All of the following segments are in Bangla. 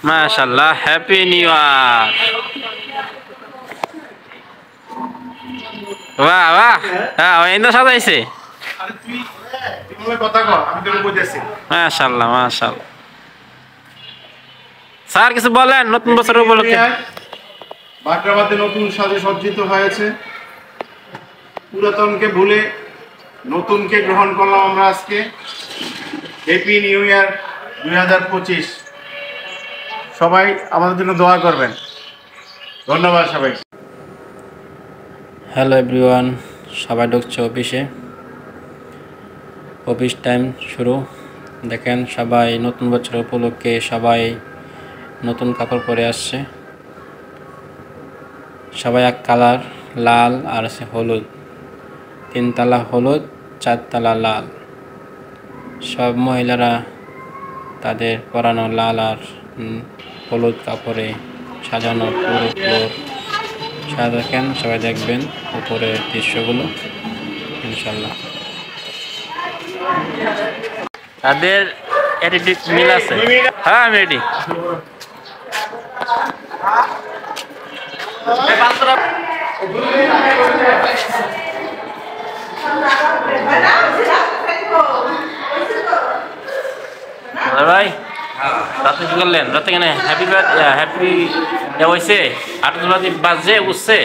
মাশাআল্লাহ, হ্যাপি নিউ ইয়ার। বাহ বাহ, হ্যাঁ ইন্দো সাজাইছে। মাশাআল্লাহ মাশাআল্লাহ। স্যার কিছু বলেন নতুন বছর উপলক্ষে। বাগরাবাদে নতুন সাজে সজ্জিত হয়েছে, পুরাতনকে ভুলে নতুনকে গ্রহণ করলাম আমরা আজকে। Happy new year 2025। সবাই আমাদের জন্য দোয়া করবেন। ধন্যবাদ সবাই। হ্যালো এভরিওয়ান, সবাই ঢুকছে অফিসে। অফিস টাইম শুরু। দেখেন সবাই নতুন বছর উপলক্ষে সবাই নতুন কাপড় পরে আসছে। সবাই এক কালার, লাল আর আছে হলুদ। 3 তালা হলুদ, 4 তালা লাল। সব মহিলারা তাদের পরানো লাল আর হলুদ কাপড়ে সাজানো পুরো ফ্লোর দেখেন, সবাই দেখবেন উপরের দৃশ্যগুলো ইনশাল্লাহ। তাদের অ্যাটিটিউড মিল আছে। হ্যাঁ আমি রেডি। ভাই রাতে কি করলেন? রাতে কেন হ্যাপি হ্যাপি হয়েছে? আটবাজি বাজছে উঠছে।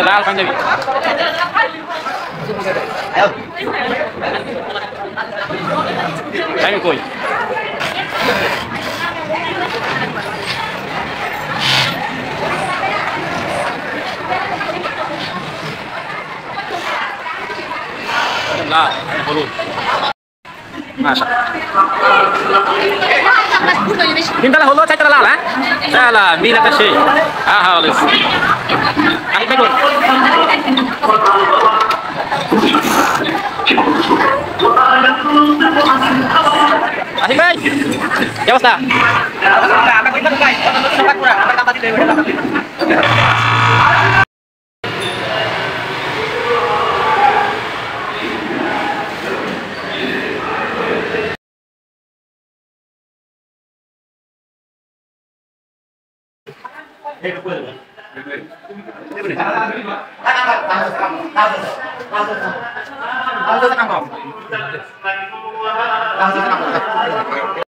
লাল পাঞ্জাবি আমি কই লাল হলুদ। তিনতলা হলো, 4 তালা লাল। হ্যাঁ চালা মিল একটা সেই। হ্যাঁ হ্যাঁ বলিস আসিফ ভাই কি অবস্থা?